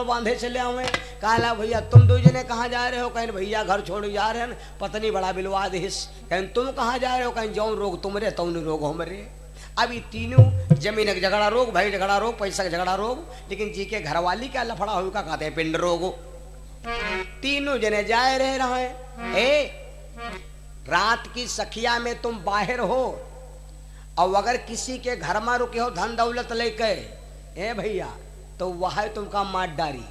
बांधे चले आवे। कहला भैया तुम दो जने कहाँ जा रहे हो? कहीं भैया घर छोड़ जा रहे हैं, पत्नी बड़ा बिलवा देस। कहीं तुम कहाँ जा रहे हो? कहीं जो रोग तुमरे तो रोग हमरे। अब ये तीनों जमीन का झगड़ा रोग, भाई झगड़ा रोग, पैसा का झगड़ा रोग, लेकिन जी के घरवाली क्या लफड़ा हो का कहते हैं पिंड रोग। तीनों जने जाए रहे। रात की सखिया में तुम बाहर हो और अगर किसी के घर में रुके हो धन दौलत लेके भैया तो वह तुमका मार डारी।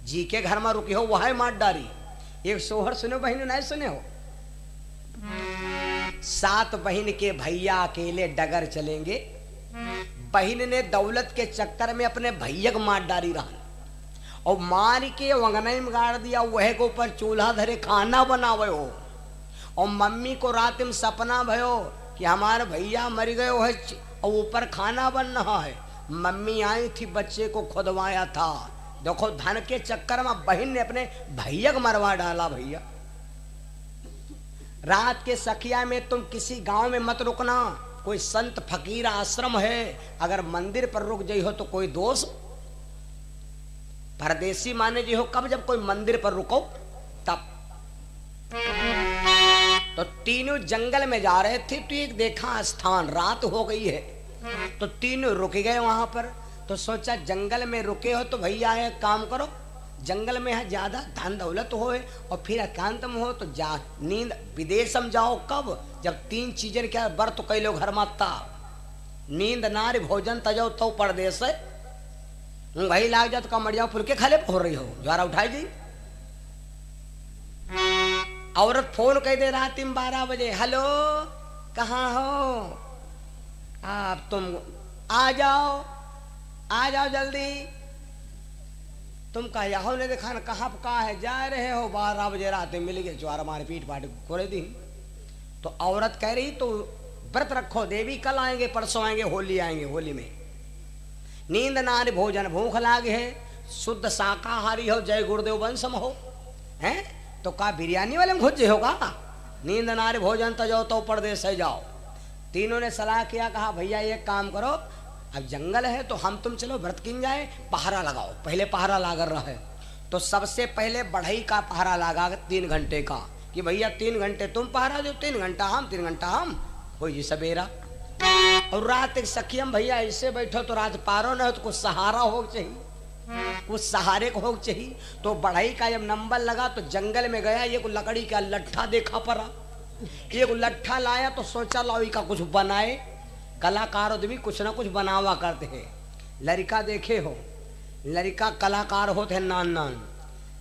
जी के घर में रुके हो वह मार डारी। एक सोहर सुने बहन नहीं सुने हो? 7 बहन के भैया अकेले डगर चलेंगे। बहन ने दौलत के चक्कर में अपने भैया को मार डारी रहा और मार के वंगनई में गाड़ दिया। वह के ऊपर चूल्हा धरे खाना बनावे हो और मम्मी को रात में सपना भयो कि हमारे भैया मर गए है और ऊपर खाना बन रहा है। मम्मी आई थी, बच्चे को खुदवाया था। देखो धन के चक्कर में बहन ने अपने भैया को मरवा डाला। भैया रात के सखिया में तुम किसी गांव में मत रुकना। कोई संत फकीर आश्रम है, अगर मंदिर पर रुक जाइ हो तो कोई दोष। परदेसी माने जी हो कब? जब कोई मंदिर पर रुको तब। तो तीनों जंगल में जा रहे थे तो एक देखा स्थान, रात हो गई है तो तीनों रुक गए वहां पर। तो सोचा जंगल में रुके हो तो भैया एक काम करो, जंगल में है ज्यादा धन दौलत हो और फिर एकांत में हो तो जा नींद विदेश में जाओ। कब? जब 3 चीजें क्या व्रत तो कई लोग घर माता नींद नारी भोजन तजो तो परदेश है। वही लाग जात कमड़िया फुल के खाले हो रही हो ज्वारा उठाई जी। औरत फोन कह दे रात में 12 बजे, हेलो कहाँ हो आप? तुम आ जाओ जल्दी। तुम कहा हो ने देखा ना कहाँ कहाँ है? जा रहे हो 12 बजे रात में मिल गए ज्वार हमारे पीठ पाट खोले दी। तो औरत कह रही तो व्रत रखो देवी, कल आएंगे परसों आएंगे, होली आएंगे, होली में नींद नारी भोजन भूख लागे है, शुद्ध शाकाहारी हो, जय गुरुदेव वंशम हो हैं तो का बिरयानी वाले में घुस होगा? नींद नारी भोजन तो जाओ तो परदेश है जाओ। तीनों ने सलाह किया, कहा भैया एक काम करो, अब जंगल है तो हम तुम चलो व्रत किन जाए, पहरा लगाओ। पहले पहरा लागर रहे तो सबसे पहले बढ़ई का पहरा लगा 3 घंटे का कि भैया 3 घंटे तुम पहरा दो, 3 घंटा हम, 3 घंटा हम, हो जी सवेरा। और रात एक सखियम भैया ऐसे बैठो तो रात पारो न हो तो कुछ सहारा हो चाहिए, कुछ सहारे को हो चाहिए। तो बढ़ई का जब नंबर लगा तो जंगल में गया, एक लकड़ी का लट्ठा देखा पड़ा, एक लट्ठा लाया तो सोचा लाओ का कुछ बनाए। कलाकार आदमी कुछ ना कुछ बनावा करते हैं। लड़का देखे हो, लड़का कलाकार होते हैं नान नान।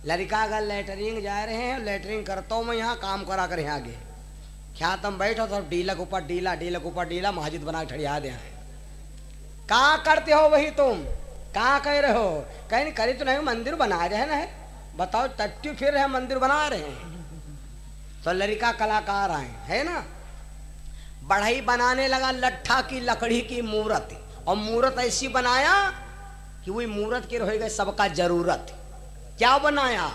लड़का अगर लेटरिंग जा रहे हैं, लेटरिंग करता हूँ मैं यहाँ काम करा कर यहाँ आगे क्या तुम बैठो तो डीलक ऊपर डीला, डीलक ऊपर डीला, मस्जिद बना के ठड़िया दे। कहाँ करते हो वही तुम? कहाँ कह रहे हो? कहीं करे तो नहीं, मंदिर बना रहे ना है, बताओ टट्टी फिर है मंदिर बना रहे हैं। तो लड़का कलाकार आए है ना, बढ़ई बनाने लगा लट्ठा की लकड़ी की मूर्त, और मूर्त ऐसी बनाया कि वही मूर्त के रह गए सबका जरूरत। क्या बनाया?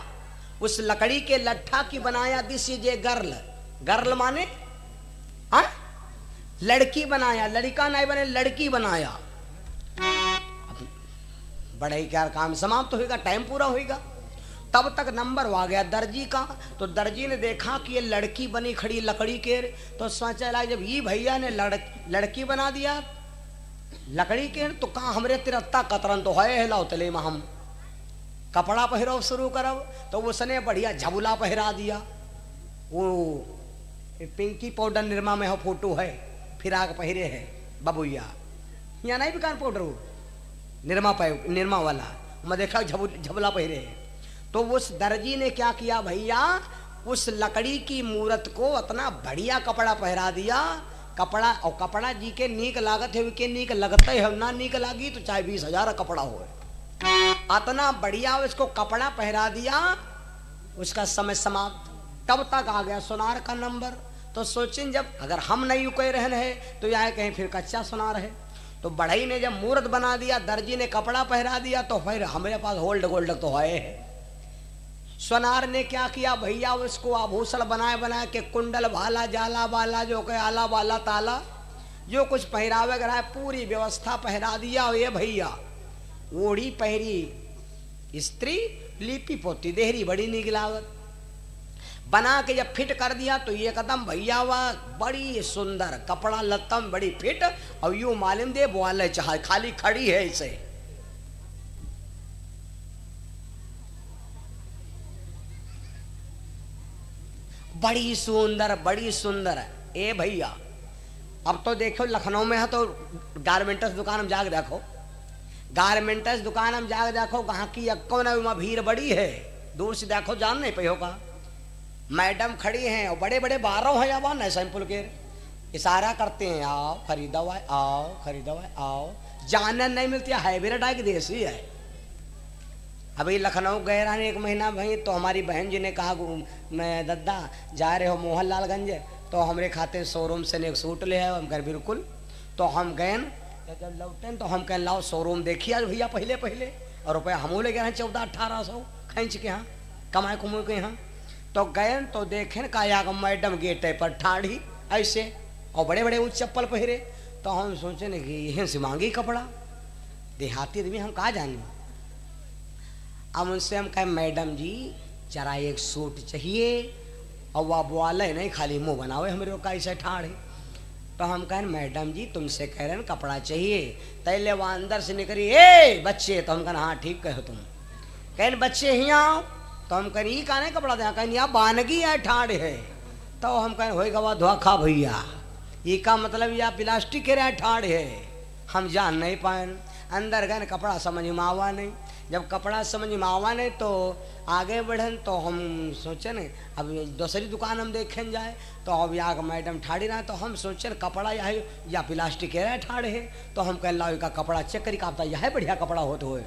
उस लकड़ी के लट्ठा की बनाया this is a girl. Girl माने हाँ लड़की बनाया, लड़का नहीं बने लड़की बनाया। बढ़ई क्या काम समाप्त होगा, टाइम पूरा होगा। तब तक नंबर आ गया दर्जी का। तो दर्जी ने देखा कि ये लड़की बनी खड़ी लकड़ी के, तो सोचा ला जब ये भैया ने लड़की बना दिया लकड़ी के तो कहा हमरे तिरत्ता कतरन तो है लाओ तले में हम कपड़ा पहरो शुरू करब। तो उसने बढ़िया झबुला पहरा दिया। वो पिंकी पाउडर निरमा में हो फोटो है, फिराक पहरे है बबुया, यहाँ नहीं बिकान पाउडर निरमा वाला, मैं देखा झबुला पहरे है। तो उस दर्जी ने क्या किया भैया, उस लकड़ी की मूर्त को इतना बढ़िया कपड़ा पहरा दिया। कपड़ा और कपड़ा जी के नीक लागत है, के नीक लगता है ना, नीक लागी तो चाहे 20,000 कपड़ा हो, इतना बढ़िया उसको कपड़ा पहरा दिया। उसका समय समाप्त। तब तक आ गया सुनार का नंबर। तो सोचें जब अगर हम नहीं कह रहे हैं तो यह कहीं फिर कच्चा सुनार है। तो बढ़ई ने जब मूर्त बना दिया, दर्जी ने कपड़ा पहरा दिया, तो फिर हमारे पास होल्ड गोल्ड तो है। सोनार ने क्या किया भैया, उसको आभूषण बनाए के कुंडल भाला जाला वाला जो के आला वाला ताला जो कुछ पहरावे गया पूरी व्यवस्था पहरा दिया। और ये भैया ओढ़ी पहरी स्त्री लिपि पोती देहरी बड़ी निक लागत। बना के जब फिट कर दिया तो ये कदम भैया वाह बड़ी सुंदर कपड़ा लत्तम बड़ी फिट और यूं मालूम दे बोले चाहे खाली खड़ी है इसे। बड़ी सुंदर बड़ी सुंदर। ए भैया अब तो देखो लखनऊ में है तो गारमेंट्स दुकान हम जाके देखो, गारमेंट्स दुकान हम जाके देखो कहाँ की अक्को न भीड़ बड़ी है, दूर से देखो जान नहीं पे होगा। मैडम खड़ी हैं और बड़े बड़े बारों हैं जवान है सैंपल के इशारा करते हैं आओ खरीदा हुआ है, आओ खरीदा हुआ है, आओ। जानन नहीं मिलती है, हाइब्रिड है कि देसी है। अभी लखनऊ गए रहने 1 महीना भाई तो हमारी बहन जी ने कहा मैं दद्दा जा रहे हो मोहनलालगंज तो हमरे खाते शोरूम से एक सूट ले आए। हम कह बिल्कुल। तो हम गए जब लौटे तो हम कहें लाओ शोरूम देखिए आज भैया पहले पहले और रुपया हम ले गए 1400-1800 खींच के यहाँ कमाए कुमाए के यहाँ। तो गए तो देखें का मैडम गेटे पर ठाड़ी ऐसे और बड़े बड़े ऊँच चप्पल पहरे। तो हम सोचे न कि यहीं से मांगी कपड़ा देहाती आदमी हम कहाँ जाने। अब उनसे हम कहें मैडम जी जरा एक सूट चाहिए और वह बोले नहीं खाली मुंह बनावे हमारे का ऐसे ठाड़े। तो हम कहें मैडम जी तुमसे कह रहे हैं कपड़ा चाहिए। तैले वह अंदर से निकली ए बच्चे। तो हम कहें हाँ ठीक कहो तुम। कहें बच्चे ही आओ। तो हम कहें ये कहने कपड़ा दे कहें यहाँ बानगी है ठाड़े है। तो हम कहें हो गवा धोखा भैया ये का मतलब या प्लास्टिक के ठाड़ है। हम जान नहीं पाए अंदर गए कपड़ा समझ में आवा नहीं। जब कपड़ा समझ में आवा नहीं तो आगे बढ़न तो हम सोचे न अब दूसरी दुकान हम देखें जाए तो अब यहाँ मैडम ठाड़ी रहा। तो हम सोचे कपड़ा या प्लास्टिक के ठाड़ है। तो हम कह ला का कपड़ा चेक करी का यह बढ़िया कपड़ा होते हुए।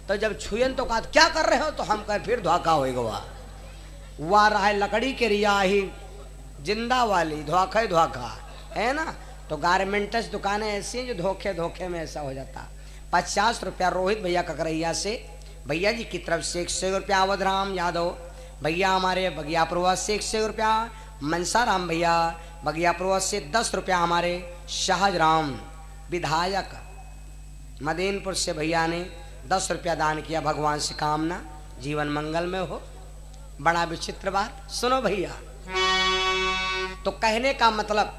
तो जब छुयन तो कहा क्या कर रहे हो। तो हम कहें फिर धोखा होगा वह रहा है लकड़ी के रिया ही जिंदा वाली धोखा धोखा है ना। तो गारमेंट्स दुकानें ऐसी हैं जो धोखे धोखे में ऐसा हो जाता। 50 रुपया रोहित भैया ककरैया से भैया जी की तरफ से 100 रुपया अवधराम यादव भैया हमारे बगियापुरवा से 100 रुपया। मनसाराम भैया बगियापुरवा से 10 रुपया। हमारे शाहजराम विधायक मदीनपुर से भैया ने 10 रुपया दान किया। भगवान से कामना जीवन मंगल में हो। बड़ा विचित्र बात सुनो भैया। तो कहने का मतलब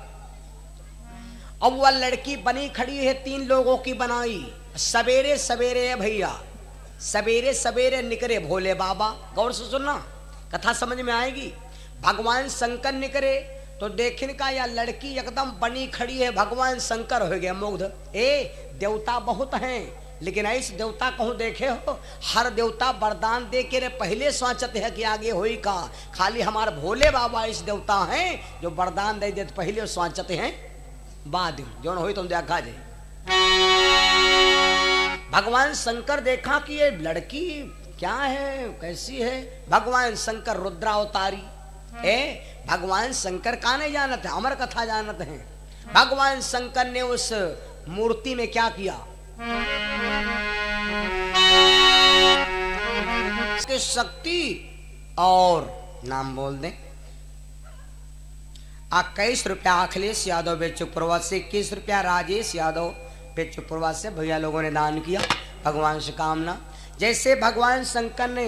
अब वह लड़की बनी खड़ी है 3 लोगों की बनाई। सवेरे सवेरे है भैया सवेरे सवेरे निकले भोले बाबा। गौर से सुनना कथा समझ में आएगी। भगवान शंकर निकले तो देखने का या लड़की एकदम बनी खड़ी है। भगवान शंकर हो गया मुग्ध। ए देवता बहुत हैं लेकिन ऐसे देवता कहूँ देखे हो हर देवता वरदान दे के रे पहले सोचते है कि आगे होई का। खाली हमारे भोले बाबा इस देवता हैं जो वरदान दे देते पहले सोचते हैं बाद जो हो तुम देखा जाए। भगवान शंकर देखा कि ये लड़की क्या है कैसी है। भगवान शंकर रुद्रावतारी है। भगवान शंकर का नहीं जानते अमर कथा जानते हैं। भगवान शंकर ने उस मूर्ति में क्या किया इसकी शक्ति और नाम बोल दें 21 रुपया अखिलेश यादव बेचुकपुरवा से 21 रुपया राजेश यादव बेचुकपुरवा से भैया लोगों ने दान किया। भगवान से कामना जैसे भगवान शंकर ने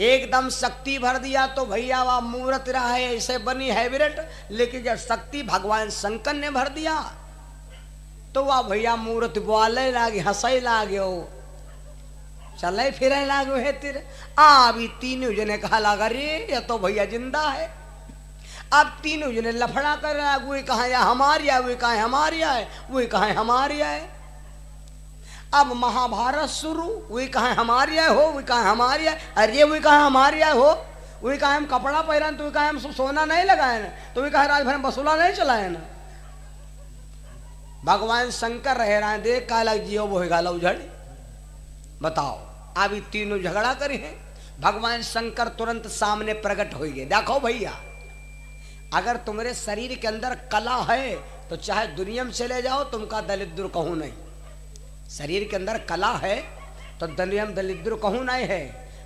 एकदम शक्ति भर दिया तो भैया वह मूर्त रहा है ऐसे बनी हाइब्रिड। लेकिन जब शक्ति भगवान शंकर ने भर दिया तो वह भैया मूर्त बोले लागे हंसे लागे चले फिरे लागो है तेरे। अभी तीनों जने कहा लगा रे ये तो भैया जिंदा है। अब तीनों जने लफड़ा कर रहा है। वही कहा या हमारी है वही कहा हमारी है वही कहा हमारी है। अब महाभारत शुरू वही कहा हमारी है हो वही कहा हमारी है। अरे वही कहा हमारी है हो वही कहा हम कपड़ा पहन तो वही कहा हम सोना नहीं लगाए ना तो वही कहा राजभर में बसूला नहीं चलाए ना। भगवान शंकर रह रहे हैं देख का लग जियो वो गाला उझड़। बताओ अभी तीनों झगड़ा करे हैं। भगवान शंकर तुरंत सामने प्रकट हो गए। देखो भैया अगर तुम्हारे शरीर के अंदर कला है तो चाहे दुनिया में चले जाओ तुमका दलिद्र कहूँ नहीं। शरीर के अंदर कला है तो दुनिया में दलिद्र कहूँ नहीं है।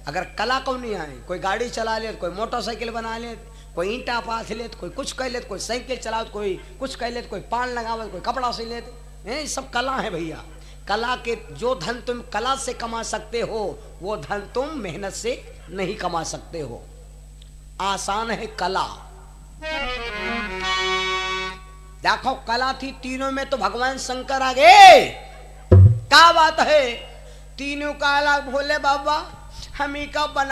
अगर कला को नहीं आए कोई गाड़ी चला ले कोई मोटरसाइकिल बना ले कोई ईंटा पाथ ले कोई कुछ कह ले कोई साइकिल चलाओ कोई कुछ कह ले कोई पान लगावत कोई कपड़ा सी ले ये सब कला है भैया। कला के जो धन तुम कला से कमा सकते हो वो धन तुम मेहनत से नहीं कमा सकते हो। आसान है कला। देखो कला थी तीनों में तो भगवान शंकर आ गए। क्या बात है, तीनों का अलग भोले बाबा हम ही का बना